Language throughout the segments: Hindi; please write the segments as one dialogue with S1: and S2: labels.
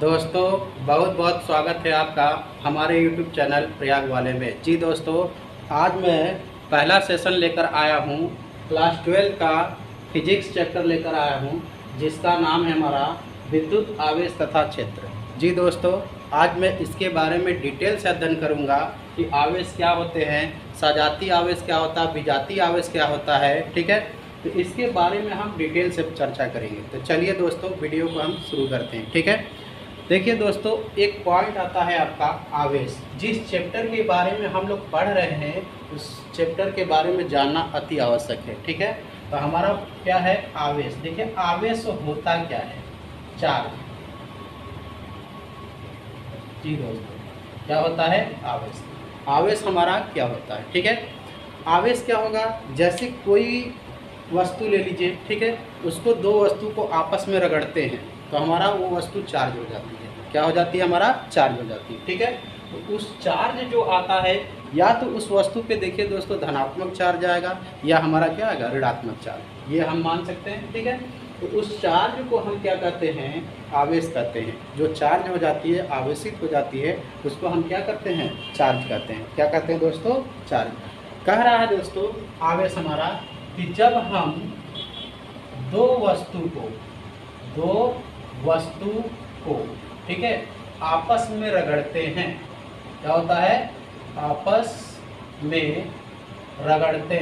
S1: दोस्तों बहुत बहुत स्वागत है आपका हमारे YouTube चैनल प्रयाग वाले में। जी दोस्तों, आज मैं पहला सेशन लेकर आया हूँ, क्लास 12 का फिजिक्स चैप्टर लेकर आया हूँ, जिसका नाम है हमारा विद्युत आवेश तथा क्षेत्र। जी दोस्तों, आज मैं इसके बारे में डिटेल से अध्ययन करूँगा कि आवेश क्या होते हैं, सजातीय आवेश क्या होता है, विजातीय आवेश क्या होता है। ठीक है, तो इसके बारे में हम डिटेल से चर्चा करेंगे। तो चलिए दोस्तों, वीडियो को हम शुरू करते हैं। ठीक है, देखिए दोस्तों, एक पॉइंट आता है आपका आवेश। जिस चैप्टर के बारे में हम लोग पढ़ रहे हैं उस चैप्टर के बारे में जानना अति आवश्यक है। ठीक है, तो हमारा क्या है आवेश। देखिए आवेश होता क्या है, चार्ज। जी दोस्तों, क्या होता है आवेश। आवेश हमारा क्या होता है। ठीक है, आवेश क्या होगा, जैसे कोई वस्तु ले लीजिए। ठीक है, उसको दो वस्तु को आपस में रगड़ते हैं तो हमारा वो वस्तु चार्ज हो जाती है। क्या हो जाती है, हमारा चार्ज हो जाती है। ठीक है, तो उस चार्ज जो आता है, या तो उस वस्तु पे देखिए दोस्तों धनात्मक चार्ज आएगा, या हमारा क्या आएगा ऋणात्मक चार्ज, ये हम मान सकते हैं। ठीक है, तो उस चार्ज को हम क्या कहते हैं, आवेश कहते हैं। जो चार्ज हो जाती है, आवेशित हो जाती है, उसको हम क्या करते हैं, चार्ज कहते हैं। क्या कहते हैं दोस्तों, चार्ज। कह रहा है दोस्तों आवेश हमारा कि जब हम दो वस्तु को ठीक है आपस में रगड़ते हैं, क्या होता है, आपस में रगड़ते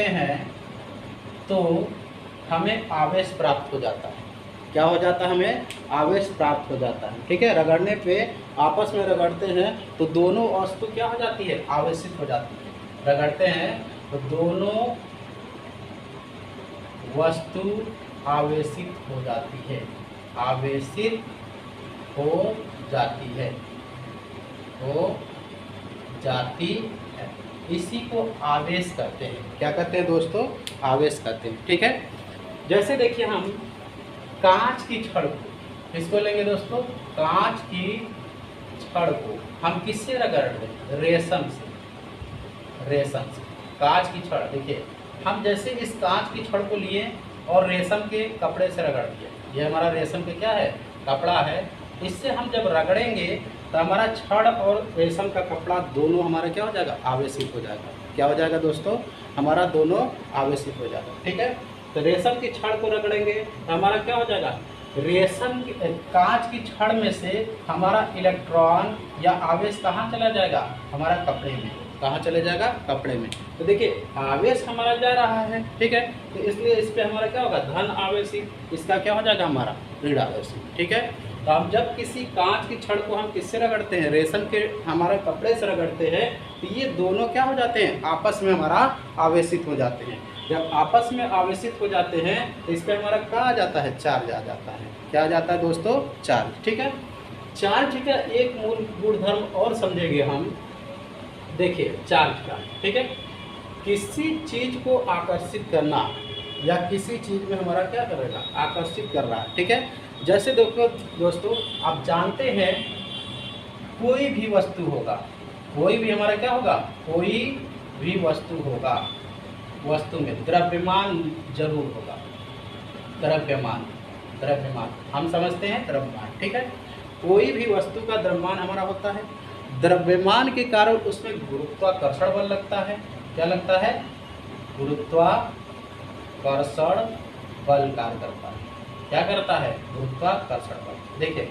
S1: हैं तो हमें आवेश प्राप्त हो जाता है। क्या हो जाता है, हमें आवेश प्राप्त हो जाता है। ठीक है, रगड़ने पे आपस में रगड़ते हैं तो दोनों वस्तु क्या हो जाती है, आवेशित हो जाती है। रगड़ते हैं तो दोनों वस्तु आवेशित हो जाती है, आवेशित हो जाती है, हो जाती है। इसी को आवेश कहते हैं। क्या कहते हैं दोस्तों, आवेश कहते हैं। ठीक है, जैसे देखिए हम कांच की छड़ को, इसको लेंगे दोस्तों, कांच की छड़ को हम किससे रगड़ रहे हैं, रेशम से। कांच की छड़, देखिए हम जैसे इस कांच की छड़ को लिए और रेशम के कपड़े से रगड़ दिया, ये हमारा रेशम के क्या है, कपड़ा है। इससे हम जब रगड़ेंगे तो हमारा छड़ और रेशम का कपड़ा दोनों हमारा क्या हो जाएगा, आवेशित हो जाएगा। क्या हो जाएगा दोस्तों, हमारा दोनों आवेशित हो जाएगा। ठीक है, तो रेशम की छड़ को रगड़ेंगे तो हमारा क्या हो जाएगा, रेशम की कांच की छड़ में से हमारा इलेक्ट्रॉन या आवेश कहाँ चला जाएगा, हमारा कपड़े में। कहाँ चले जाएगा, कपड़े में। तो देखिए आवेश हमारा जा रहा है। ठीक है, तो इसलिए इस पर हमारा क्या होगा, धन आवेशित, इसका क्या हो जाएगा, हमारा ऋण आवेशित। ठीक है, तो हम जब किसी कांच की छड़ को हम किससे रगड़ते हैं, रेशम के हमारे कपड़े से रगड़ते हैं, तो ये दोनों क्या हो जाते हैं, आपस में हमारा आवेशित हो जाते हैं। जब आपस में आवेशित हो जाते हैं तो इस पर हमारा क्या आ जाता है, चार्ज आ जाता है। क्या आ जाता है दोस्तों, चार्ज। ठीक है, चार्ज का एक मूल गुणधर्म और समझेंगे हम। देखिए चार्ज का, ठीक है, किसी चीज को आकर्षित करना या किसी चीज में हमारा क्या करेगा, आकर्षित कर रहा है। ठीक है, जैसे देखो दोस्तों, आप जानते हैं कोई भी वस्तु होगा, कोई भी हमारा क्या होगा, कोई भी वस्तु होगा, वस्तु में द्रव्यमान जरूर होगा। द्रव्यमान हम समझते हैं, द्रव्यमान। ठीक है, कोई भी वस्तु का द्रव्यमान हमारा होता है। द्रव्यमान के कारण उसमें गुरुत्वाकर्षण बल लगता है। क्या लगता है, गुरुत्वाकर्षण बल कार्य करता है। क्या करता है, गुरुत्वाकर्षण बल। देखिए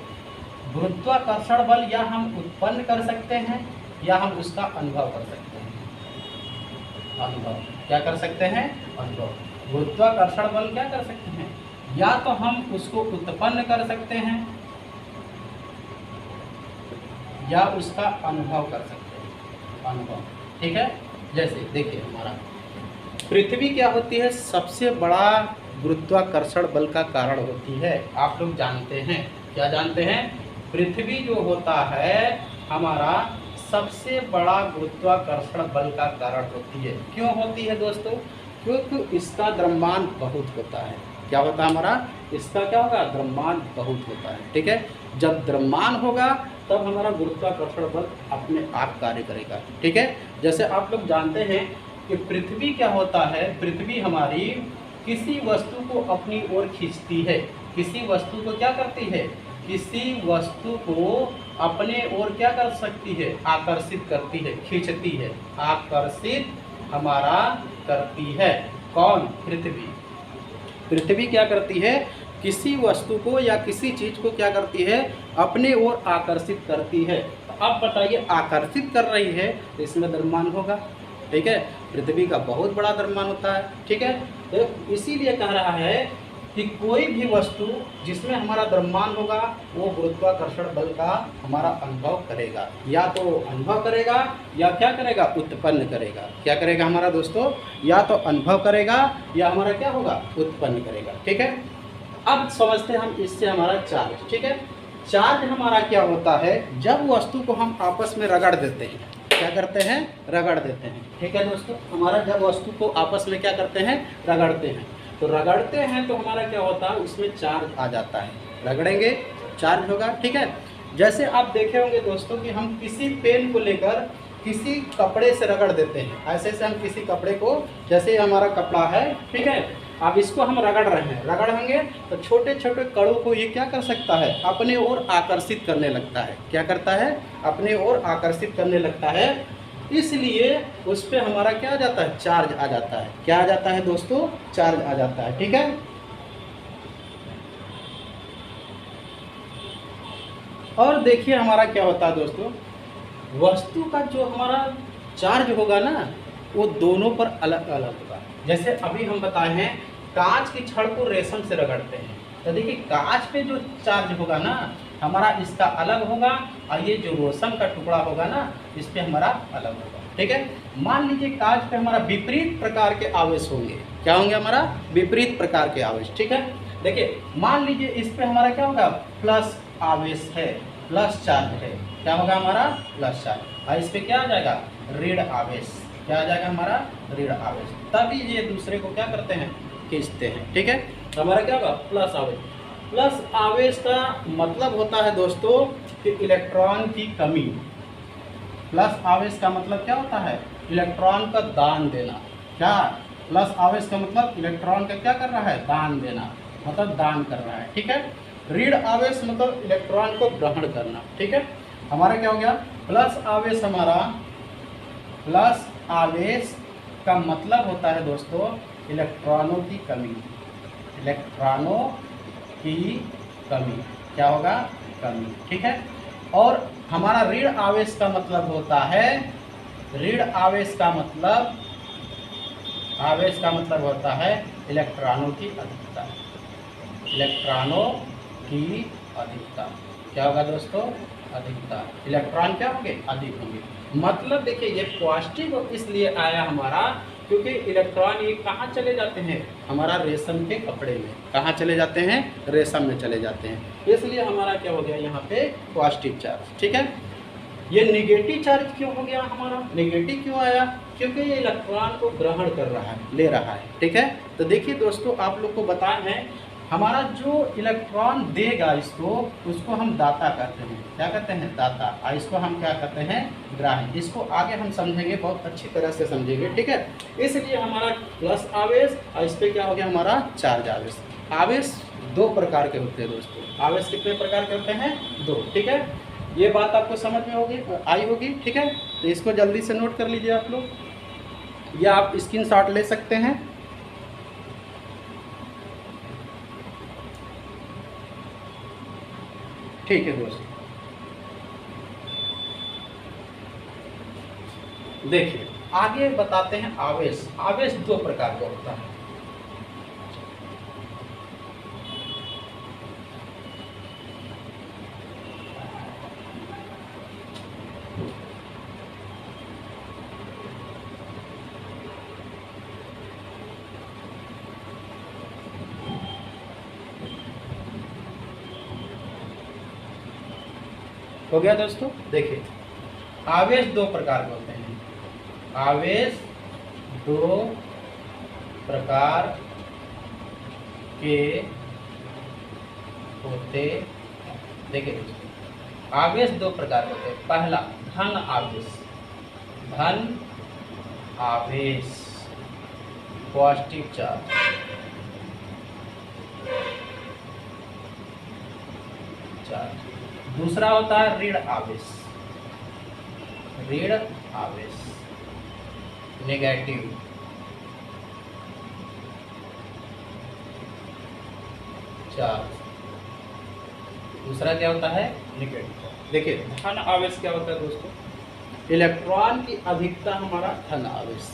S1: गुरुत्वाकर्षण बल या हम उत्पन्न कर सकते हैं या हम उसका अनुभव कर सकते हैं। अनुभव, क्या कर सकते हैं, अनुभव। गुरुत्वाकर्षण बल क्या कर सकते हैं, या तो हम उसको उत्पन्न कर सकते हैं या उसका अनुभव कर सकते हैं, अनुभव। ठीक है, जैसे देखिए हमारा पृथ्वी क्या होती है, सबसे बड़ा गुरुत्वाकर्षण बल का कारण होती है। आप लोग जानते हैं, क्या जानते हैं, पृथ्वी जो होता है हमारा सबसे बड़ा गुरुत्वाकर्षण बल का कारण होती है। क्यों होती है दोस्तों, क्योंकि इसका द्रव्यमान बहुत होता है। क्या होता है हमारा, इसका क्या होगा, द्रव्यमान बहुत होता है। ठीक है, जब द्रव्यमान होगा तब हमारा गुरुत्वाकर्षण बल अपने आप कार्य करेगा। ठीक है, जैसे आप लोग जानते हैं कि पृथ्वी क्या होता है, पृथ्वी हमारी किसी वस्तु को अपनी ओर खींचती है। किसी वस्तु को क्या करती है? किसी वस्तु को अपने ओर क्या कर सकती है? आकर्षित करती है, खींचती है, आकर्षित हमारा करती है। कौन? पृथ्वी। पृथ्वी क्या करती है? किसी वस्तु को या किसी चीज को क्या करती है? अपने ओर आकर्षित करती है। तो अब बताइए, आकर्षित कर रही है तो इसमें द्रव्यमान होगा, ठीक है। पृथ्वी का बहुत बड़ा द्रव्यमान होता है, ठीक है। तो इसीलिए कह रहा है कि कोई भी वस्तु जिसमें हमारा द्रव्यमान होगा वो गुरुत्वाकर्षण बल का हमारा अनुभव करेगा, या तो अनुभव करेगा या क्या करेगा? उत्पन्न करेगा। क्या करेगा हमारा दोस्तों? या तो अनुभव करेगा या हमारा क्या होगा? उत्पन्न करेगा, ठीक है। अब समझते हैं हम इससे हमारा चार्ज, ठीक है। चार्ज हमारा क्या होता है? जब वस्तु को हम आपस में रगड़ देते हैं, क्या करते हैं? रगड़ देते हैं, ठीक है दोस्तों। हमारा जब वस्तु को आपस में क्या करते हैं? रगड़ते हैं। तो रगड़ते हैं तो हमारा क्या होता है? उसमें चार्ज आ जाता है। रगड़ेंगे चार्ज होगा, ठीक है। जैसे आप देखे होंगे दोस्तों कि हम किसी पेन को लेकर किसी कपड़े से रगड़ देते हैं। ऐसे से हम किसी कपड़े को, जैसे हमारा कपड़ा है, ठीक है, अब इसको हम रगड़ रहे हैं, रगड़ेंगे तो छोटे छोटे कणों को ये क्या कर सकता है? अपने ओर आकर्षित करने लगता है। क्या करता है? अपने ओर आकर्षित करने लगता है। इसलिए उस पर हमारा क्या आ जाता है? चार्ज आ जाता है। क्या आ जाता है दोस्तों? चार्ज आ जाता है, ठीक है। और देखिए हमारा क्या होता है दोस्तों, वस्तु का जो हमारा चार्ज होगा ना, वो दोनों पर अलग अलग होगा। जैसे अभी हम बताए हैं, कांच की छड़ को रेशम से रगड़ते हैं, तो देखिए कांच पे जो चार्ज होगा ना हमारा, इसका अलग होगा, और ये जो रेशम का टुकड़ा होगा ना, इस पे हमारा अलग होगा, ठीक है। मान लीजिए कांच पे हमारा विपरीत प्रकार के आवेश होंगे। क्या होंगे? हमारा विपरीत प्रकार के आवेश, ठीक है। देखिए मान लीजिए इस पे हमारा क्या होगा? प्लस आवेश है, प्लस चार्ज है। क्या होगा? हमारा प्लस चार्ज। और इस पे क्या आ जाएगा? ऋण आवेश। क्या आ जाएगा? हमारा ऋण आवेश। तभी ये दूसरे को क्या करते हैं? खींचते हैं, ठीक है। हमारा क्या होगा? प्लस आवेश। प्लस आवेश का मतलब होता है दोस्तों कि इलेक्ट्रॉन की कमी। प्लस आवेश का मतलब क्या होता है? इलेक्ट्रॉन का दान देना। क्या? प्लस आवेश का मतलब इलेक्ट्रॉन का क्या कर रहा है? दान देना, मतलब दान कर रहा है, ठीक है। ऋण आवेश मतलब इलेक्ट्रॉन को ग्रहण करना, ठीक है। हमारा क्या हो गया? प्लस आवेश। हमारा प्लस आवेश का मतलब होता है दोस्तों इलेक्ट्रॉनों की कमी। इलेक्ट्रॉनों की कमी। क्या होगा? कमी, ठीक है। और हमारा ऋण आवेश का मतलब होता है, ऋण आवेश का मतलब, आवेश का मतलब होता है इलेक्ट्रॉनों की अधिकता। इलेक्ट्रॉनों की अधिकता। क्या होगा दोस्तों? अधिकता। इलेक्ट्रॉन क्या होंगे? अधिक होंगे। मतलब देखिए ये पॉजिटिव इसलिए आया हमारा, क्योंकि इलेक्ट्रॉन ये कहाँ चले जाते हैं? हमारा रेशम के कपड़े में। कहाँ चले जाते हैं? रेशम में चले जाते हैं। इसलिए हमारा क्या हो गया यहाँ पे? पॉजिटिव चार्ज, ठीक है। ये निगेटिव चार्ज क्यों हो गया हमारा? निगेटिव क्यों आया? क्योंकि ये इलेक्ट्रॉन को ग्रहण कर रहा है, ले रहा है, ठीक है। तो देखिए दोस्तों आप लोग को बताए हैं, हमारा जो इलेक्ट्रॉन देगा इसको, उसको हम दाता कहते हैं। क्या कहते हैं? दाता। और इसको हम क्या कहते हैं? ग्राही। इसको आगे हम समझेंगे, बहुत अच्छी तरह से समझेंगे, ठीक है। इसलिए हमारा प्लस आवेश, और इस पर क्या हो गया? हमारा चार्ज आवेश। आवेश दो प्रकार के होते हैं दोस्तों। आवेश कितने प्रकार के होते हैं? दो, ठीक है। ये बात आपको समझ में होगी, आई होगी, ठीक है। तो इसको जल्दी से नोट कर लीजिए आप लोग, या आप स्क्रीनशॉट ले सकते हैं। ठीक है दोस्तों, देखिए आगे बताते हैं आवेश। आवेश दो प्रकार का होता है। हो गया दोस्तों। देखिए आवेश दो प्रकार के होते हैं। आवेश दो प्रकार के होते, देखिए दोस्तों आवेश दो प्रकार के होते हैं। पहला धन आवेश। धन आवेश, पॉजिटिव चार्ज। दूसरा होता है ऋण आवेश, ऋण आवेश नेगेटिव चार्ज। दूसरा क्या होता है नेगेटिव। देखिए धन आवेश क्या होता है दोस्तों, इलेक्ट्रॉन की अधिकता हमारा धन आवेश,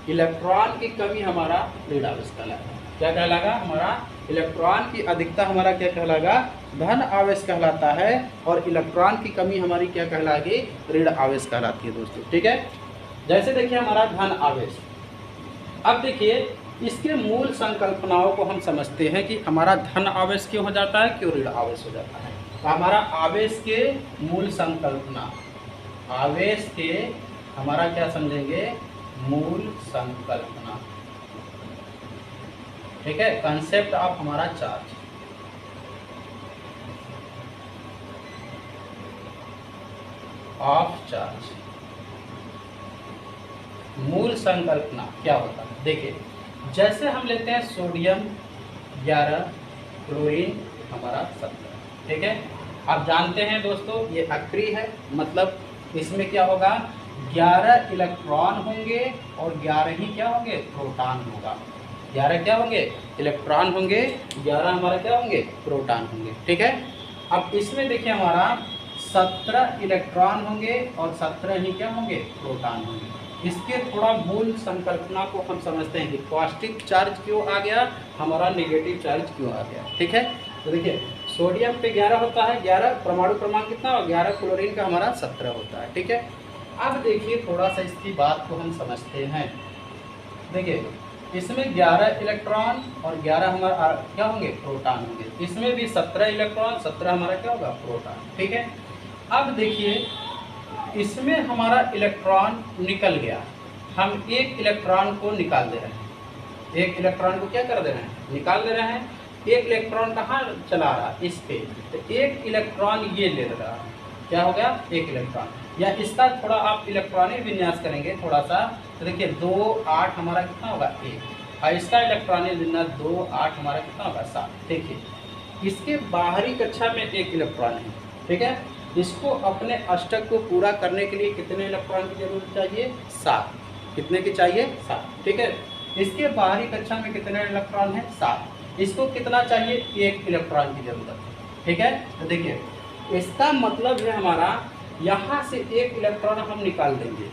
S1: इलेक्ट्रॉन की कमी हमारा ऋण आवेश कहलाएगा। क्या कहलाएगा हमारा, इलेक्ट्रॉन की अधिकता हमारा क्या कहलाएगा, धन आवेश कहलाता है, और इलेक्ट्रॉन की कमी हमारी क्या कहलाएगी, ऋण आवेश कहलाती है दोस्तों। ठीक है, जैसे देखिए हमारा धन आवेश, अब देखिए इसके मूल संकल्पनाओं को हम समझते हैं कि हमारा धन आवेश क्यों हो जाता है, क्यों ऋण आवेश हो जाता है। तो हमारा आवेश के मूल संकल्पना, आवेश के हमारा क्या समझेंगे, मूल संकल्पना। ठीक है, कंसेप्ट ऑफ हमारा चार्ज। ऑफ चार्ज, मूल संकल्पना क्या होता है। देखिए जैसे हम लेते हैं सोडियम 11, क्लोरीन हमारा 17। ठीक है, आप जानते हैं दोस्तों ये अक्रिय है, मतलब इसमें क्या होगा, 11 इलेक्ट्रॉन होंगे और 11 ही क्या होंगे, प्रोटॉन होगा। 11 क्या होंगे, इलेक्ट्रॉन होंगे, 11 हमारा क्या होंगे, प्रोटॉन होंगे। ठीक है, अब इसमें देखिए हमारा 17 इलेक्ट्रॉन होंगे और 17 ही क्या होंगे, प्रोटॉन होंगे। इसके थोड़ा मूल संकल्पना को हम समझते हैं कि पॉजिटिव चार्ज क्यों आ गया, हमारा नेगेटिव चार्ज क्यों आ गया। ठीक है, तो देखिए सोडियम पे 11 होता है, 11 परमाणु क्रमांक कितना हो, 11, क्लोरीन का हमारा 17 होता है। ठीक है, अब देखिए थोड़ा सा इसकी बात को हम समझते हैं। देखिए इसमें 11 इलेक्ट्रॉन और 11 हमारा क्या होंगे, प्रोटॉन होंगे। इसमें भी 17 इलेक्ट्रॉन, 17 हमारा क्या होगा, प्रोटॉन। ठीक है, अब देखिए इसमें हमारा इलेक्ट्रॉन निकल गया, हम एक इलेक्ट्रॉन को निकाल दे रहे हैं, एक इलेक्ट्रॉन को क्या कर दे रहे हैं, निकाल दे रहे हैं। एक इलेक्ट्रॉन कहाँ चला रहा है, इस पे, तो एक इलेक्ट्रॉन ये ले रहा है, क्या हो गया, एक इलेक्ट्रॉन। या इसका थोड़ा आप इलेक्ट्रॉनिक विन्यास करेंगे थोड़ा सा, तो देखिए 2, 8 हमारा कितना होगा, 1, और इसका इलेक्ट्रॉनिक विन्यास 2, 8 हमारा कितना होगा, 7। देखिए इसके बाहरी कक्षा में एक इलेक्ट्रॉन है। ठीक है, इसको अपने अष्टक को पूरा करने के लिए कितने इलेक्ट्रॉन की जरूरत चाहिए, 7। कितने की चाहिए, 7। ठीक है, इसके बाहरी कक्षा में कितने इलेक्ट्रॉन है, 7। इसको कितना चाहिए, 1 इलेक्ट्रॉन की जरूरत है। ठीक है, तो देखिए इसका मतलब है हमारा यहाँ से 1 इलेक्ट्रॉन हम निकाल देंगे,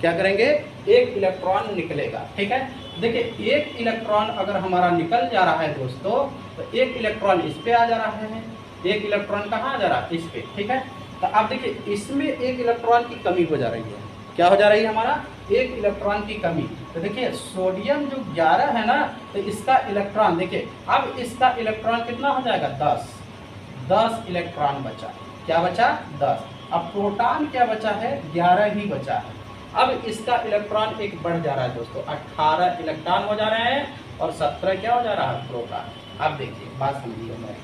S1: क्या करेंगे, 1 इलेक्ट्रॉन निकलेगा। ठीक है, देखिए 1 इलेक्ट्रॉन अगर हमारा निकल जा रहा है दोस्तों, तो 1 इलेक्ट्रॉन इस पे आ जा रहा है, 1 इलेक्ट्रॉन कहाँ आ जा रहा है, इस पे। ठीक है, तो आप देखिए इसमें 1 इलेक्ट्रॉन की कमी हो जा रही है, क्या हो जा रही है, हमारा 1 इलेक्ट्रॉन की कमी। तो देखिए सोडियम जो 11 है ना, तो इसका इलेक्ट्रॉन देखिए, अब इसका इलेक्ट्रॉन कितना हो जाएगा, 10 इलेक्ट्रॉन बचा, क्या बचा, 10। अब प्रोटॉन क्या बचा है, 11 ही बचा है। अब इसका इलेक्ट्रॉन एक बढ़ जा रहा है दोस्तों, 18 इलेक्ट्रॉन हो जा रहे हैं और 17 क्या हो जा रहा है, प्रोटॉन। अब देखिए बात समझिए मैं,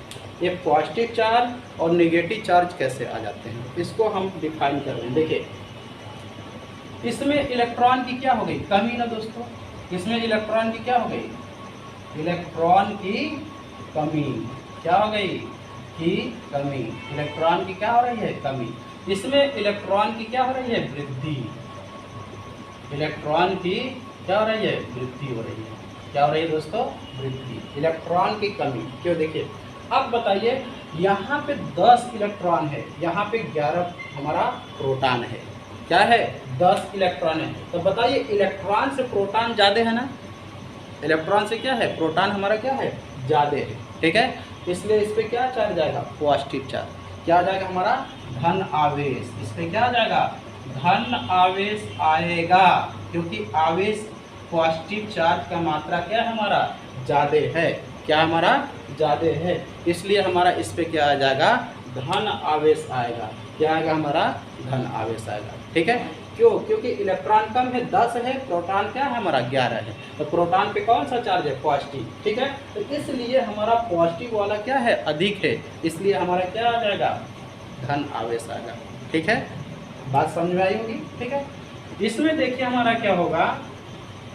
S1: ये पॉजिटिव चार्ज और नेगेटिव चार्ज कैसे आ जाते हैं, इसको हम डिफाइन कर रहे हैं। देखिए इसमें इलेक्ट्रॉन की क्या हो गई, कमी ना दोस्तों, इसमें इलेक्ट्रॉन की क्या हो गई, इलेक्ट्रॉन की कमी, क्या हो गई, की कमी, इलेक्ट्रॉन की क्या हो रही है, कमी। इसमें इलेक्ट्रॉन की क्या हो रही है, वृद्धि, इलेक्ट्रॉन की क्या हो रही है, वृद्धि हो रही है, क्या हो रही है दोस्तों, वृद्धि, इलेक्ट्रॉन की कमी। क्यों, देखिए अब बताइए यहाँ पे 10 इलेक्ट्रॉन है, यहाँ पे 11 हमारा प्रोटॉन है, क्या है, 10 इलेक्ट्रॉन है। तो बताइए इलेक्ट्रॉन से प्रोटॉन ज़्यादा है ना, इलेक्ट्रॉन से क्या है, प्रोटॉन हमारा क्या है, ज़्यादा है। ठीक है, इसलिए इस पर क्या चार्ज आएगा, पॉजिटिव चार्ज। क्या आ जाएगा हमारा, धन आवेश, इस पर क्या आ जाएगा, धन आवेश आएगा, क्योंकि आवेश पॉजिटिव चार्ज का मात्रा क्या है हमारा, ज़्यादा है, क्या हमारा ज़्यादा है, इसलिए हमारा इस पे क्या आ जाएगा, धन आवेश आएगा। क्या आएगा हमारा, धन आवेश आएगा। ठीक है, क्यों, क्योंकि इलेक्ट्रॉन कम है, 10 है, प्रोटॉन क्या है हमारा, 11 है, तो प्रोटॉन पे कौन सा चार्ज है, पॉजिटिव। ठीक है, तो इसलिए हमारा पॉजिटिव वाला क्या है, अधिक है, इसलिए हमारा क्या आ जाएगा, धन आवेश आएगा। ठीक है, बात समझ में आई होगी। ठीक है, इसमें देखिए हमारा क्या होगा,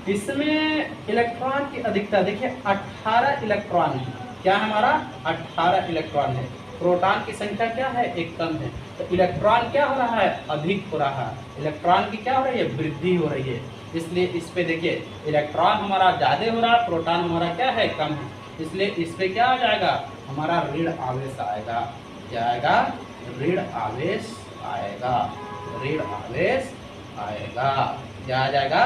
S1: इसमें इलेक्ट्रॉन की अधिकता देखिए 18 इलेक्ट्रॉन है, क्या हमारा 18 इलेक्ट्रॉन है, प्रोटॉन की संख्या क्या है, एक कम है, तो इलेक्ट्रॉन क्या हो रहा है, अधिक हो रहा है, इलेक्ट्रॉन की क्या हो रही है, वृद्धि हो रही है। इसलिए इस पे देखिए इलेक्ट्रॉन हमारा ज़्यादा हो रहा है, प्रोटॉन हमारा क्या है, कम है, इसलिए इस पे क्या आ जाएगा, हमारा ऋण आवेश आएगा। क्या आएगा, ऋण आवेश आएगा, ऋण आवेश आएगा। क्या आ जाएगा,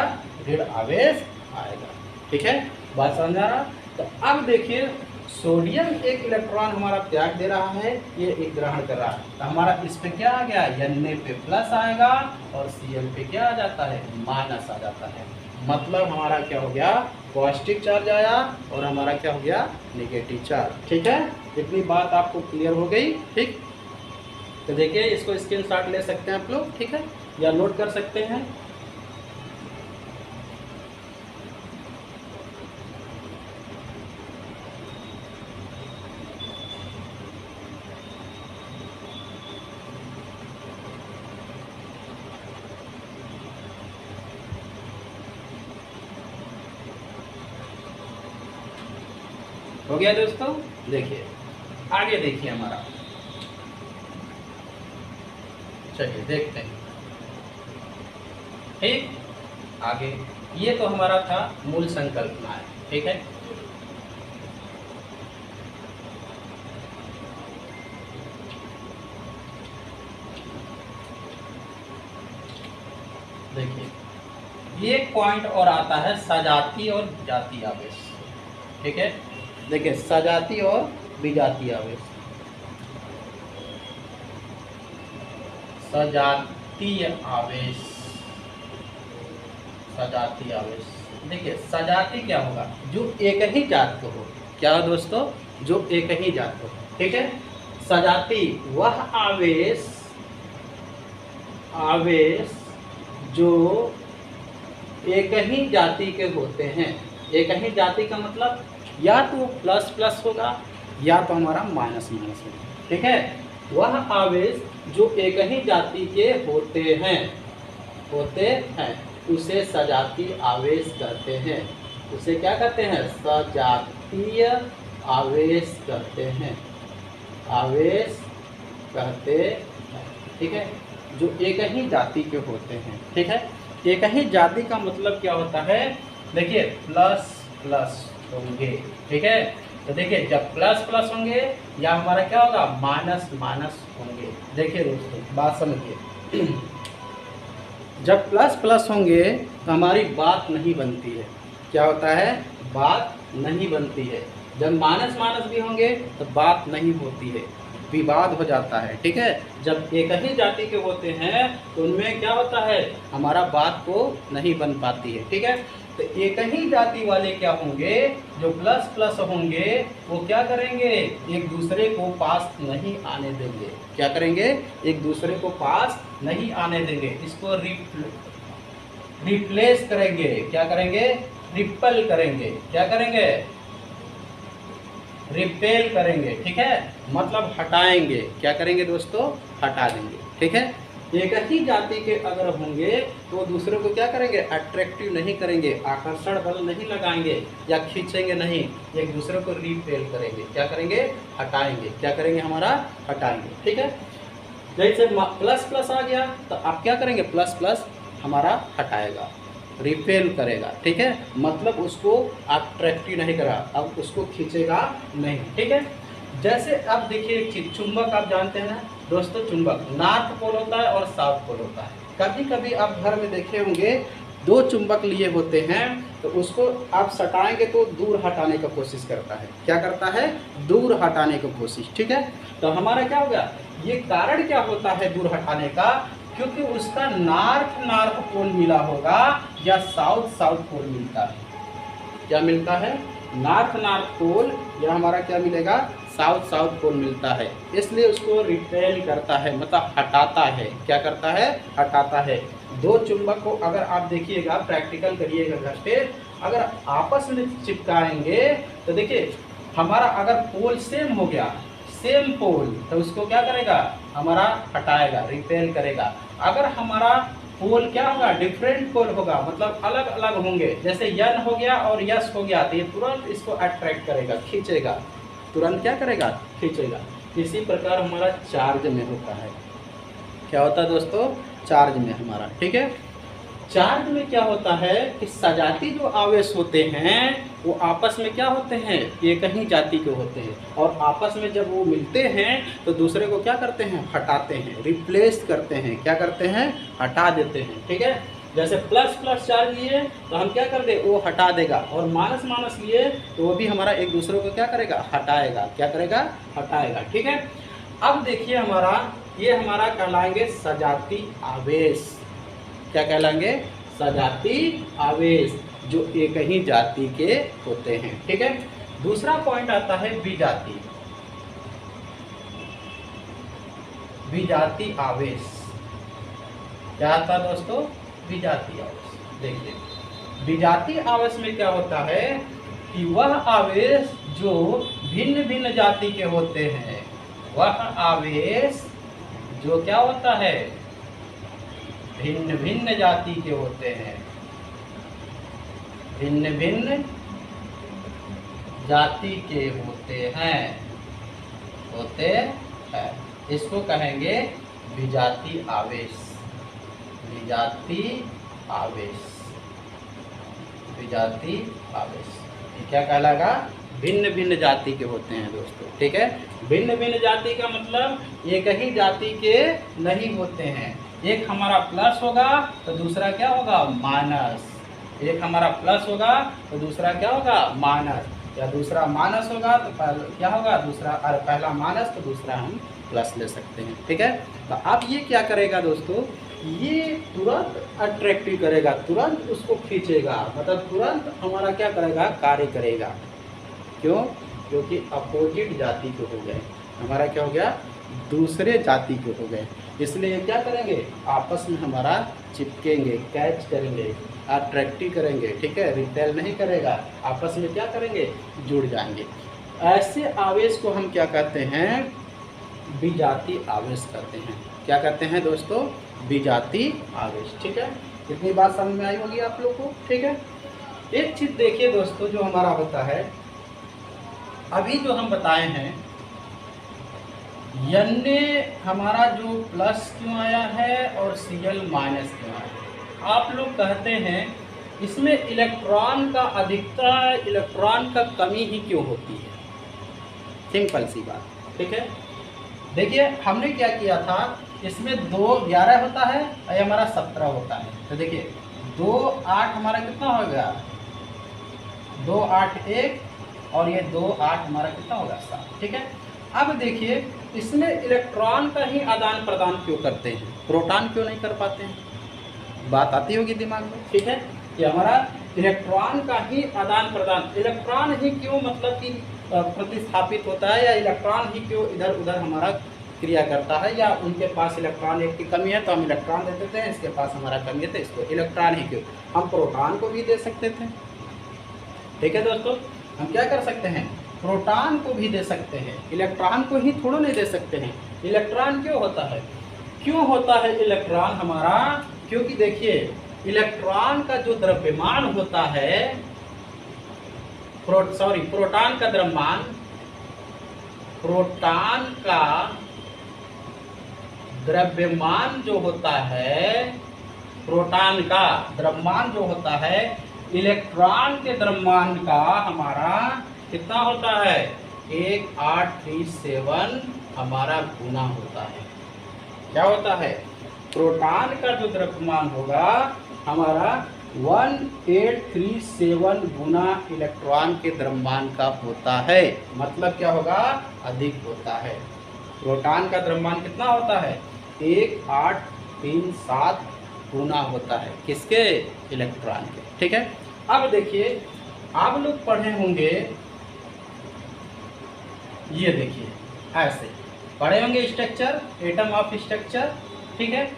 S1: ऋण आवेश आएगा। ठीक है, बात समझ आ रहा। तो अब देखिए सोडियम एक इलेक्ट्रॉन हमारा त्याग दे रहा है, ये एक ग्रहण कर रहा है, तो हमारा इस पे क्या आ गया, Na पे प्लस आएगा और Cl पे क्या आ जाता है, माइनस आ जाता है। मतलब हमारा क्या हो गया, पॉजिटिव चार्ज आया और हमारा क्या हो गया, नेगेटिव चार्ज। ठीक है, इतनी बात आपको क्लियर हो गई। ठीक, तो देखिए इसको स्क्रीनशॉट ले सकते हैं आप लोग, ठीक है, या नोट कर सकते हैं। हो गया दोस्तों। देखिए आगे देखिए हमारा, चलिए देखते हैं। ठीक, आगे ये तो हमारा था मूल संकल्पना है। ठीक है, देखिए ये पॉइंट और आता है सजाती और विजातीय आवेश। ठीक है, देखिए सजातीय और विजातीय आवेश। सजातीय आवेश, सजातीय आवेश। देखिए सजाती क्या होगा, जो एक ही जात को हो। क्या हो दोस्तों, जो एक ही जात को हो। ठीक है, सजाती वह आवेश, आवेश जो एक ही जाति के होते हैं। एक ही जाति का मतलब या तो प्लस प्लस होगा या तो हमारा माइनस माइनस होगा। ठीक है, वह आवेश जो एक ही जाति के होते हैं, होते हैं उसे सजातीय आवेश कहते हैं। उसे क्या कहते हैं, सजातीय आवेश कहते हैं, आवेश कहते हैं। ठीक है, जो एक ही जाति के होते हैं। ठीक है, एक ही जाति का मतलब क्या होता है, देखिए प्लस प्लस होंगे। ठीक है, तो देखिए जब प्लस प्लस होंगे या हमारा क्या होगा, माइनस माइनस होंगे। देखिए दोस्तों बात समझिए, जब प्लस प्लस होंगे तो हमारी बात नहीं बनती है। क्या होता है, बात नहीं बनती है। जब माइनस माइनस भी होंगे तो बात नहीं होती है, विवाद हो जाता है। ठीक है, जब एक ही जाति के होते हैं तो उनमें क्या होता है, हमारा बात को नहीं बन पाती है। ठीक है, तो एक ही जाति वाले क्या होंगे, जो प्लस प्लस होंगे वो क्या करेंगे, एक दूसरे को पास नहीं आने देंगे। क्या करेंगे, एक दूसरे को पास नहीं आने देंगे, इसको रिप्लेस करेंगे। क्या करेंगे, रिपल करेंगे। क्या करेंगे, रिपेल करेंगे। ठीक है, मतलब हटाएंगे। क्या करेंगे दोस्तों, हटा देंगे। ठीक है, एक ही जाति के अगर होंगे तो दूसरे को क्या करेंगे, अट्रैक्टिव नहीं करेंगे, आकर्षण बल नहीं लगाएंगे या खींचेंगे नहीं, एक दूसरे को रिपेल करेंगे। क्या करेंगे, हटाएंगे। क्या करेंगे, हमारा हटाएंगे। ठीक है, जैसे प्लस प्लस आ गया तो आप क्या करेंगे, प्लस प्लस हमारा हटाएगा, रिपेल करेगा। ठीक है, मतलब उसको अट्रैक्टिव नहीं करा, अब उसको खींचेगा नहीं। ठीक है, जैसे अब देखिए एक चीज, चुंबक आप जानते हैं ना दोस्तों, चुंबक नॉर्थ पोल होता है और साउथ पोल होता है। कभी कभी आप घर में देखे होंगे दो चुंबक लिए होते हैं, तो उसको आप सटाएंगे तो दूर हटाने का कोशिश करता है। क्या करता है, दूर हटाने की कोशिश। ठीक है, तो हमारा क्या होगा, ये कारण क्या होता है दूर हटाने का, क्योंकि उसका नॉर्थ नॉर्थ पोल मिला होगा या साउथ साउथ पोल मिलता है। क्या मिलता है, नॉर्थ नॉर्थ पोल या हमारा क्या मिलेगा, साउथ साउथ पोल मिलता है, इसलिए उसको रिपेल करता है, मतलब हटाता है। क्या करता है, हटाता है। दो चुंबक को अगर आप देखिएगा, प्रैक्टिकल करिएगा घर पे, अगर आपस में चिपकाएंगे तो देखिए हमारा अगर पोल सेम हो गया, सेम पोल, तो उसको क्या करेगा, हमारा हटाएगा, रिपेल करेगा। अगर हमारा पोल क्या होगा, डिफरेंट पोल होगा, मतलब अलग अलग होंगे, जैसे यन हो गया और यस हो गया, तो ये तुरंत इसको अट्रैक्ट करेगा, खींचेगा, तुरंत क्या करेगा, खींचेगा। इसी प्रकार हमारा चार्ज में होता है। क्या होता है दोस्तों? चार्ज में हमारा, ठीक है। चार्ज में क्या होता है कि सजाती जो आवेश होते हैं वो आपस में क्या होते हैं? एक ही जाति के होते हैं, और आपस में जब वो मिलते हैं तो दूसरे को क्या करते हैं? हटाते हैं, रिप्लेस करते हैं। क्या करते हैं? हटा देते हैं, ठीक है। जैसे प्लस प्लस चार्ज लिए तो हम क्या कर दे? वो हटा देगा, और माइनस माइनस लिए तो वो भी हमारा एक दूसरे को क्या करेगा? हटाएगा। क्या करेगा? हटाएगा, ठीक है। अब देखिए हमारा ये हमारा कहलाएंगे सजाती आवेश। क्या कहलाएंगे? सजाती आवेश, जो एक ही जाति के होते हैं, ठीक है। दूसरा पॉइंट आता है विजाती। विजाती आवेश क्या आता है दोस्तों? विजाती आवेश। देखिए विजाती आवेश में क्या होता है कि वह आवेश जो भिन्न भिन्न जाति के होते हैं, वह आवेश जो क्या होता है? भिन्न भिन्न जाति के होते हैं, भिन्न भिन्न जाति के होते हैं, होते हैं। इसको कहेंगे विजाती आवेश। विजाती आवेश, विजाती आवेश ये क्या कहलाएगा? भिन्न भिन्न जाति के होते हैं दोस्तों, ठीक है। भिन्न भिन्न जाति का मतलब एक ही जाति के नहीं होते हैं। एक हमारा प्लस होगा तो दूसरा क्या होगा? माइनस। एक हमारा प्लस होगा तो दूसरा क्या होगा? माइनस। या दूसरा माइनस होगा तो क्या होगा? दूसरा, और पहला माइनस तो दूसरा हम प्लस ले सकते हैं, ठीक है। तो अब ये क्या करेगा दोस्तों? ये तुरंत अट्रैक्टिव करेगा, तुरंत उसको खींचेगा, मतलब तुरंत हमारा क्या करेगा? कार्य करेगा। क्यों? क्योंकि अपोजिट जाति के हो गए, हमारा क्या हो गया? दूसरे जाति के हो गए, इसलिए क्या करेंगे? आपस में हमारा चिपकेंगे, कैच करेंगे, अट्रैक्टिव करेंगे, ठीक है। रिपेल नहीं करेगा, आपस में क्या करेंगे? जुड़ जाएंगे। ऐसे आवेश को हम क्या कहते हैं? विजाती आवेश कहते हैं। क्या कहते हैं दोस्तों? विजाती आवेश, ठीक है। इतनी बात समझ में आई होगी आप लोग को, ठीक है। एक चीज देखिए दोस्तों, जो हमारा होता है अभी जो हम बताए हैं, N ने हमारा जो प्लस क्यों आया है और Cl माइनस क्यों आया है? आप लोग कहते हैं इसमें इलेक्ट्रॉन का अधिकता, इलेक्ट्रॉन का कमी ही क्यों होती है? सिंपल सी बात, ठीक है। देखिए हमने क्या किया था, इसमें 2 11 होता है और ये हमारा 17 होता है। तो देखिए 2 8 हमारा कितना हो गया? 2 8 1, और ये 2 8 हमारा कितना होगा? 7, ठीक है। अब देखिए इसमें इलेक्ट्रॉन का ही आदान प्रदान क्यों करते हैं, प्रोटॉन क्यों नहीं कर पाते हैं? बात आती होगी दिमाग में, ठीक है। कि हमारा इलेक्ट्रॉन का ही आदान प्रदान, इलेक्ट्रॉन ही क्यों मतलब कि प्रतिस्थापित होता है, या इलेक्ट्रॉन ही क्यों इधर उधर हमारा क्रिया करता है, या उनके पास इलेक्ट्रॉन एक की कमी है तो हम इलेक्ट्रॉन दे देते हैं, इसके पास हमारा कमी है तो इसको इलेक्ट्रॉन ही क्यों? हम प्रोटॉन को भी दे सकते थे, ठीक है दोस्तों। हम क्या कर सकते हैं? प्रोटॉन को भी दे सकते हैं, इलेक्ट्रॉन को ही थोड़ा नहीं दे सकते हैं। इलेक्ट्रॉन क्यों होता है? क्यों होता है इलेक्ट्रॉन हमारा? क्योंकि देखिए इलेक्ट्रॉन का जो द्रव्यमान होता है, प्रोटॉन का द्रव्यमान, प्रोटॉन का द्रव्यमान जो होता है, प्रोटॉन का द्रव्यमान जो होता है, इलेक्ट्रॉन के द्रव्यमान का हमारा कितना होता है? 1837 हमारा गुना होता है। क्या होता है? प्रोटॉन का जो द्रव्यमान होगा हमारा 1837 गुना इलेक्ट्रॉन के द्रव्यमान का होता है। मतलब क्या होगा? अधिक होता है। प्रोटॉन का द्रव्यमान कितना होता है? 1837 गुना होता है। किसके? इलेक्ट्रॉन के, ठीक है। अब देखिए आप लोग पढ़े होंगे, ये देखिए ऐसे पढ़े होंगे स्ट्रक्चर, एटम ऑफ स्ट्रक्चर, ठीक है।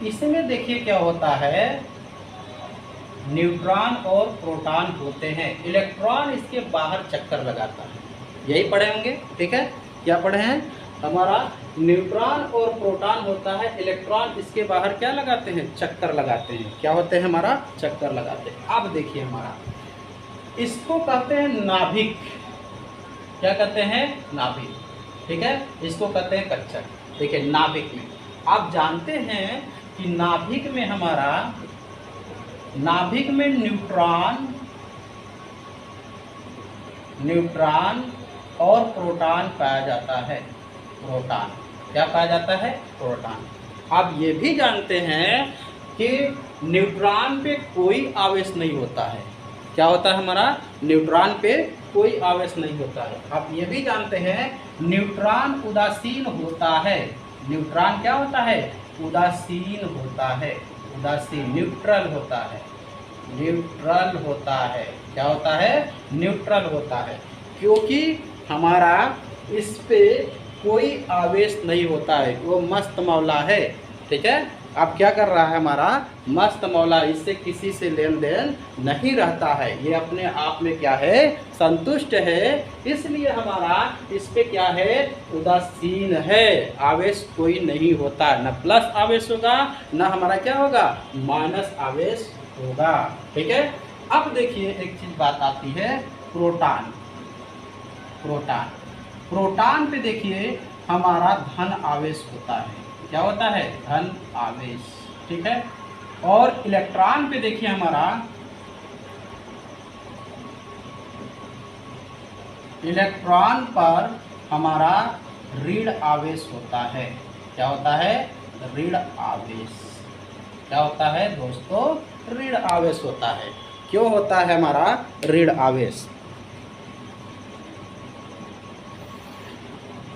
S1: इसमें देखिए क्या होता है, न्यूट्रॉन और प्रोटॉन होते हैं, इलेक्ट्रॉन इसके बाहर चक्कर लगाता है, यही पढ़े होंगे, ठीक है। क्या पढ़े हैं? हमारा न्यूट्रॉन और प्रोटॉन होता है, इलेक्ट्रॉन इसके बाहर क्या लगाते हैं? चक्कर लगाते हैं। क्या होते हैं? हमारा चक्कर लगाते हैं। अब देखिए हमारा इसको कहते हैं नाभिक। क्या कहते हैं? नाभिक। ठीक है, इसको कहते हैं कक्षक। देखिए नाभिक में आप जानते हैं कि नाभिक में हमारा, नाभिक में न्यूट्रॉन और प्रोटॉन पाया जाता है। प्रोटॉन, क्या पाया जाता है? प्रोटॉन। आप ये भी जानते हैं कि न्यूट्रॉन पे कोई आवेश नहीं होता है। क्या होता है हमारा? न्यूट्रॉन पे कोई आवेश नहीं होता है। आप ये भी जानते हैं न्यूट्रॉन उदासीन होता है। न्यूट्रॉन क्या होता है? उदासीन होता है। उदासीन, न्यूट्रल होता है। न्यूट्रल होता है। क्या होता है? न्यूट्रल होता है, क्योंकि हमारा इस पे कोई आवेश नहीं होता है। वो मस्त मौला है। ठीक है, अब क्या कर रहा है हमारा? मस्त मौला, इससे किसी से लेन देन नहीं रहता है। ये अपने आप में क्या है? संतुष्ट है। इसलिए हमारा इस पे क्या है? उदासीन है। आवेश कोई नहीं होता, न प्लस आवेश होगा न हमारा क्या होगा? माइनस आवेश होगा। ठीक है, अब देखिए एक चीज बात आती है, प्रोटॉन। प्रोटॉन, प्रोटॉन पे देखिए हमारा धन आवेश होता है। क्या होता है? धन आवेश। ठीक है, और इलेक्ट्रॉन पे देखिए हमारा, इलेक्ट्रॉन पर हमारा ऋण आवेश होता है। क्या होता है? ऋण आवेश। क्या होता है दोस्तों? ऋण आवेश होता है। क्यों होता है हमारा ऋण आवेश?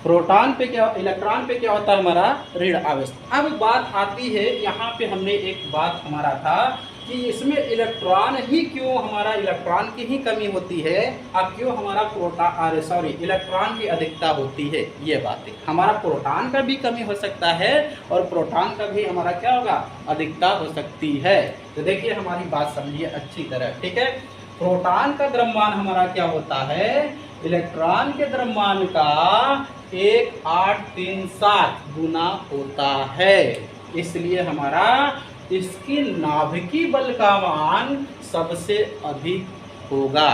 S1: प्रोटॉन पे क्या, इलेक्ट्रॉन पे क्या होता है हमारा? ऋण आवेश। अब बात आती है, यहाँ पे हमने एक बात हमारा था कि इसमें इलेक्ट्रॉन ही क्यों, हमारा इलेक्ट्रॉन की ही कमी होती है, अब क्यों हमारा इलेक्ट्रॉन की अधिकता होती है। ये बात है, हमारा प्रोटॉन का भी कमी हो सकता है और प्रोटॉन का भी हमारा क्या होगा? अधिकता हो सकती है। तो देखिए हमारी बात समझिए अच्छी तरह। ठीक है, प्रोटॉन का द्रव्यमान हमारा क्या होता है? इलेक्ट्रॉन के द्रव्यमान का 1837 गुना होता है। इसलिए हमारा इसकी नाभिकीय बल का मान सबसे अधिक होगा।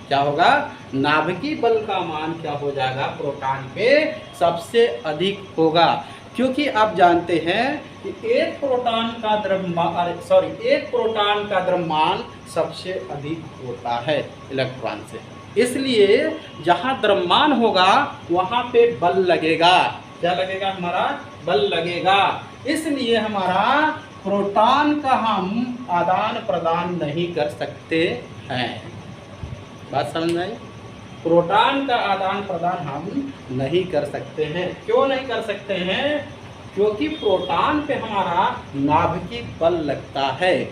S1: क्या होगा? नाभिकीय बल का मान क्या हो जाएगा? प्रोटॉन पे सबसे अधिक होगा, क्योंकि आप जानते हैं कि एक प्रोटॉन का द्रव्यमान सबसे अधिक होता है इलेक्ट्रॉन से। इसलिए जहाँ द्रव्यमान होगा वहाँ पे बल लगेगा। क्या लगेगा? हमारा बल लगेगा। इसलिए हमारा प्रोटॉन का हम आदान प्रदान नहीं कर सकते हैं। बात समझ में आई? प्रोटॉन का आदान प्रदान हम नहीं कर सकते हैं। क्यों नहीं कर सकते हैं? क्योंकि प्रोटॉन पे हमारा नाभिकीय बल लगता है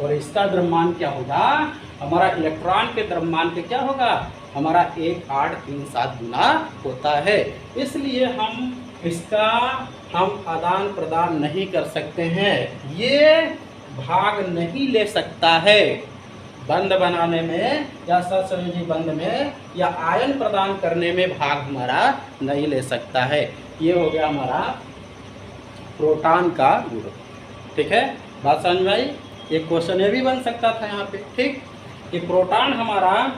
S1: और इसका द्रव्यमान क्या होगा? हमारा इलेक्ट्रॉन के द्रव्यमान पे क्या होगा? हमारा 1837 गुना होता है। इसलिए हम आदान प्रदान नहीं कर सकते हैं। ये भाग नहीं ले सकता है बंध बनाने में या सहसंयोजी बंध में या आयन प्रदान करने में भाग हमारा नहीं ले सकता है। ये हो गया हमारा प्रोटॉन का गुण। ठीक है, बात समझ में आई? एक क्वेश्चन ये भी बन सकता था यहाँ पे, ठीक, कि प्रोटॉन हमारा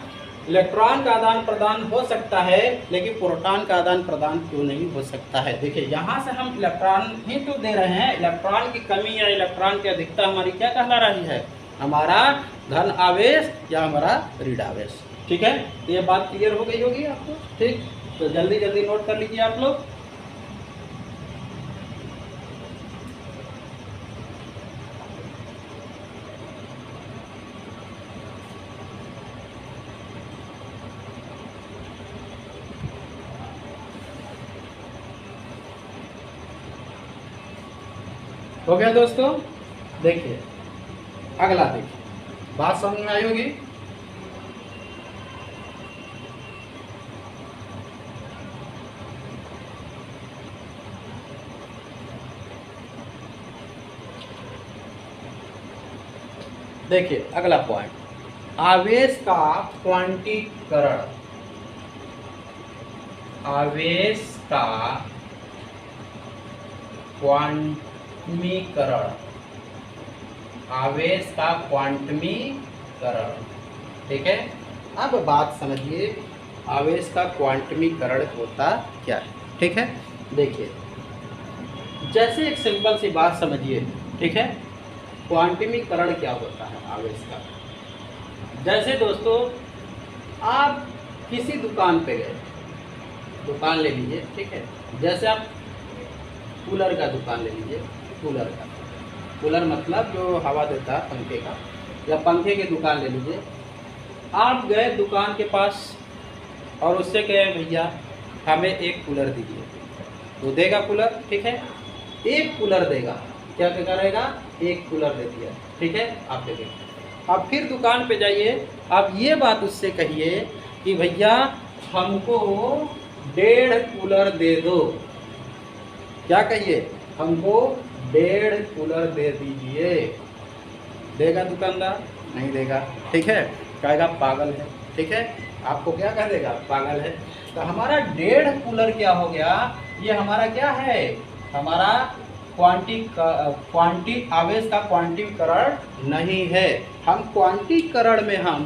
S1: इलेक्ट्रॉन का आदान प्रदान हो सकता है लेकिन प्रोटॉन का आदान प्रदान क्यों नहीं हो सकता है। देखिए यहाँ से हम इलेक्ट्रॉन ही तो दे रहे हैं, इलेक्ट्रॉन की कमी या इलेक्ट्रॉन की अधिकता हमारी क्या कहला रही है? हमारा धन आवेश या हमारा ऋण आवेश। ठीक है, तो ये बात क्लियर हो गई होगी आपको। ठीक, तो जल्दी जल्दी नोट कर लीजिए आप लोग। हो गया दोस्तों? देखिए अगला, देखिए बात समझ में आई होगी। देखिए अगला पॉइंट, आवेश का क्वांटीकरण। आवेश का क्वांटमीकरण। आवेश का क्वांटमीकरण। ठीक है, अब बात समझिए आवेश का क्वांटमीकरण होता क्या है। ठीक है, देखिए जैसे एक सिंपल सी बात समझिए। ठीक है, क्वांटमीकरण क्या होता है आवेश का। जैसे दोस्तों आप किसी दुकान पे गए, दुकान ले लीजिए। ठीक है, जैसे आप कूलर का दुकान ले लीजिए। कूलर मतलब जो हवा देता है पंखे का, या पंखे की दुकान ले लीजिए। आप गए दुकान के पास और उससे कहे भैया हमें एक कूलर दीजिए, तो देगा कूलर। ठीक है, एक कूलर देगा। क्या करेगा, एक कूलर दे दिया। ठीक है, आप दे देंगे। आप फिर दुकान पे जाइए, आप ये बात उससे कहिए कि भैया हमको 1.5 कूलर दे दो। क्या कहिए, हमको 1.5 कूलर दे दीजिए। देगा दुकानदार? नहीं देगा। ठीक है, कहेगा पागल है। ठीक है, आपको क्या कह देगा, पागल है। तो हमारा 1.5 कूलर क्या हो गया, ये हमारा क्या है, हमारा आवेश का क्वांटीकरण नहीं है। हम क्वांटीकरण में हम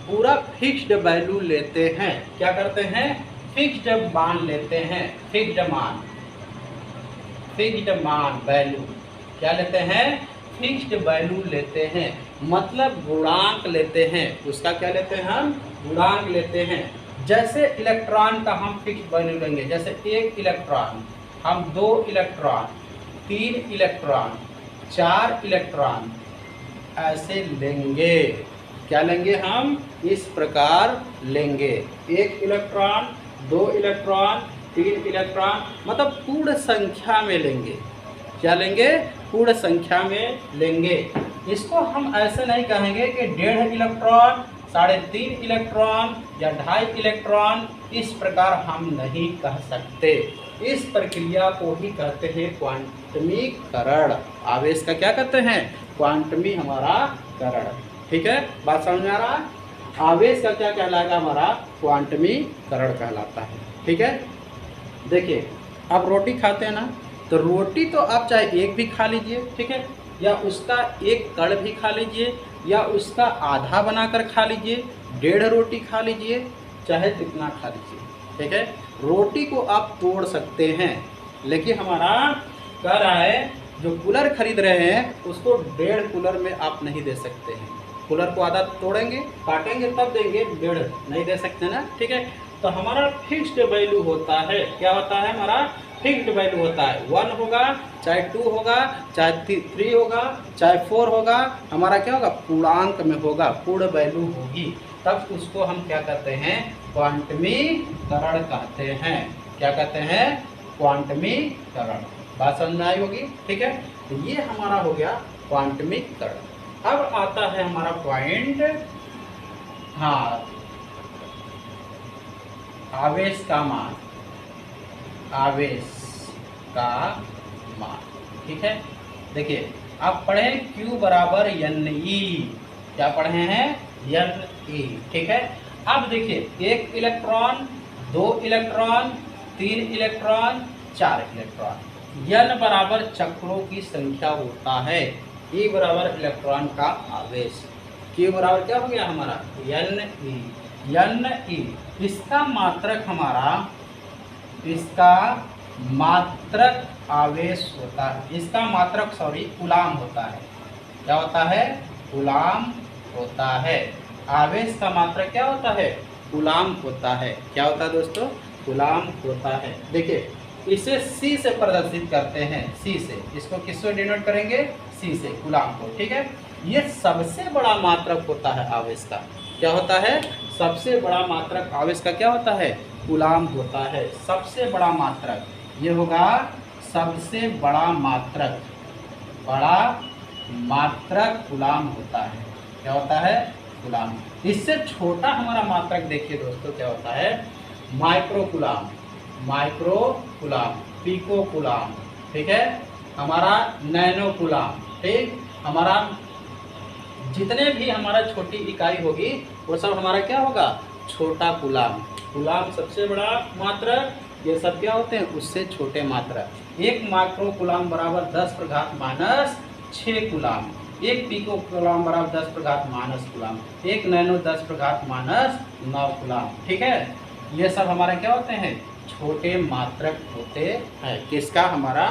S1: पूरा फिक्स्ड वैल्यू लेते हैं। क्या करते हैं, फिक्स्ड मान लेते हैं। फिक्स्ड मान वैल्यू क्या लेते हैं, फिक्स्ड वैल्यू लेते हैं, मतलब गुणांक लेते हैं। उसका क्या लेते हैं, हम गुणांक लेते हैं। जैसे इलेक्ट्रॉन का हम फिक्स्ड वैल्यू लेंगे, जैसे 1 इलेक्ट्रॉन, हम 2 इलेक्ट्रॉन, 3 इलेक्ट्रॉन, 4 इलेक्ट्रॉन ऐसे लेंगे। क्या लेंगे, हम इस प्रकार लेंगे। 1 इलेक्ट्रॉन, 2 इलेक्ट्रॉन, 3 इलेक्ट्रॉन, मतलब पूर्ण संख्या में लेंगे। क्या लेंगे, पूर्ण संख्या में लेंगे। इसको हम ऐसे नहीं कहेंगे कि 1.5 इलेक्ट्रॉन, 3.5 इलेक्ट्रॉन या 2.5 इलेक्ट्रॉन, इस प्रकार हम नहीं कह सकते। इस प्रक्रिया को ही कहते हैं क्वांटमीकरण। आवेश का क्या कहते हैं, क्वांटमी हमारा करण। ठीक है, बात समझ में आ रहा है। आवेश का क्या कहलाएगा, हमारा क्वांटमीकरण कहलाता है। ठीक है, देखिए आप रोटी खाते हैं ना, तो रोटी तो आप चाहे एक भी खा लीजिए। ठीक है, या उसका एक कड़ भी खा लीजिए, या उसका आधा बनाकर खा लीजिए, 1.5 रोटी खा लीजिए, चाहे जितना खा लीजिए। ठीक है, रोटी को आप तोड़ सकते हैं, लेकिन हमारा कह रहा है जो कूलर खरीद रहे हैं उसको 1.5 कूलर में आप नहीं दे सकते हैं। कूलर को आधा तोड़ेंगे, काटेंगे, तब देंगे, 1.5 नहीं दे सकते ना। ठीक है, तो हमारा फिक्स्ड वैल्यू होता है। क्या होता है, हमारा फिक्स्ड वैल्यू होता है। 1 होगा, चाहे 2 होगा, चाहे 3 होगा, चाहे 4 होगा, हमारा क्या होगा, पूर्णांक में होगा, पूर्ण वैल्यू होगी। तब उसको हम क्या कहते हैं, क्वांटमीकरण कहते हैं। क्या कहते हैं, क्वांटमीकरण। बात समझ में आई होगी। ठीक है, तो ये हमारा हो गया क्वांटमीकरण। अब आता है हमारा पॉइंट, हाँ, आवेश का मान। आवेश का मान। ठीक है, देखिए आप पढ़े Q बराबर NE। क्या पढ़े हैं, NE। ठीक है, अब देखिए 1 electron, 2 electron, 3 electron, 4 electron. N बराबर चक्रों की संख्या होता है, E बराबर इलेक्ट्रॉन का आवेश। Q बराबर क्या हो गया हमारा, NE। इसका मात्रक हमारा, इसका मात्रक आवेश होता है, इसका मात्रक कूलाम होता है। क्या होता है, कूलाम होता है। आवेश का मात्रक क्या होता है, कूलाम होता है। क्या होता है दोस्तों, कूलाम होता है। देखिए इसे C से प्रदर्शित करते हैं, C से। इसको किससे डिनोट करेंगे, C से, कूलाम को। ठीक है, ये सबसे बड़ा मात्रक होता है आवेश का। क्या होता है, सबसे बड़ा मात्रक आवेश का क्या होता है, कूलाम होता है। सबसे बड़ा मात्रक ये होगा, सबसे बड़ा मात्रक, कूलाम होता है। क्या होता है, कूलाम। इससे छोटा हमारा मात्रक देखिए दोस्तों क्या होता है, माइक्रोकूलाम, पिकोकूलाम। ठीक है, हमारा नैनोकूलाम। ठीक, हमारा जितने भी हमारा छोटी इकाई होगी वो सब हमारा क्या होगा, छोटा कूलाम। कूलाम सबसे बड़ा मात्रक, ये सब क्या होते हैं, उससे छोटे मात्रक। 1 माइक्रो कूलाम बराबर 10⁻⁻6 कूलाम। 1 पिको कूलाम बराबर 10⁻⁻⁻ कूलाम। 1 nano 10⁻⁻⁹ coulomb. ठीक है, ये सब हमारा क्या होते हैं, छोटे मात्रक होते हैं। किसका, हमारा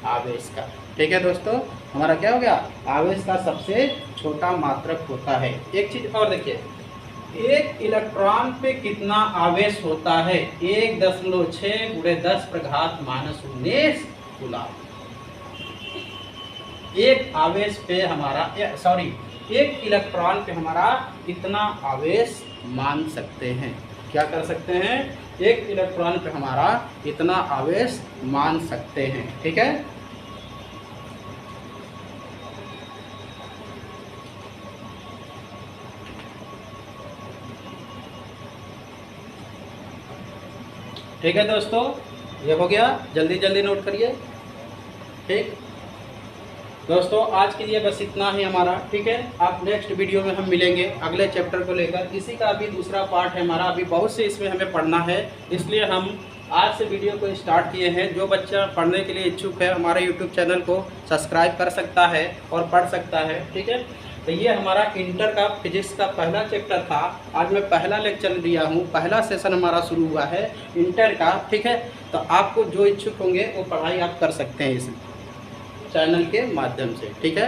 S1: आवेश का। ठीक है दोस्तों, हमारा क्या हो गया, आवेश का सबसे छोटा मात्रक होता है। एक चीज और देखिए, एक इलेक्ट्रॉन पे कितना आवेश होता है, 1.6 × 10⁻⁻19 कूलम। एक आवेश पे हमारा एक इलेक्ट्रॉन पे हमारा कितना आवेश मान सकते हैं, क्या कर सकते हैं, एक इलेक्ट्रॉन पे हमारा इतना आवेश मान सकते हैं। ठीक है, ठीक है दोस्तों, ये हो गया, जल्दी जल्दी नोट करिए। ठीक दोस्तों, आज के लिए बस इतना ही हमारा। ठीक है, आप नेक्स्ट वीडियो में हम मिलेंगे अगले चैप्टर को लेकर। इसी का अभी दूसरा पार्ट है हमारा, अभी बहुत से इसमें हमें पढ़ना है, इसलिए हम आज से वीडियो को स्टार्ट किए हैं। जो बच्चा पढ़ने के लिए इच्छुक है हमारे यूट्यूब चैनल को सब्सक्राइब कर सकता है और पढ़ सकता है। ठीक है, तो ये हमारा इंटर का फिजिक्स का पहला चैप्टर था। आज मैं पहला लेक्चर दिया हूँ, पहला सेशन हमारा शुरू हुआ है इंटर का। ठीक है, तो आपको जो इच्छुक होंगे वो पढ़ाई आप कर सकते हैं इस चैनल के माध्यम से। ठीक है।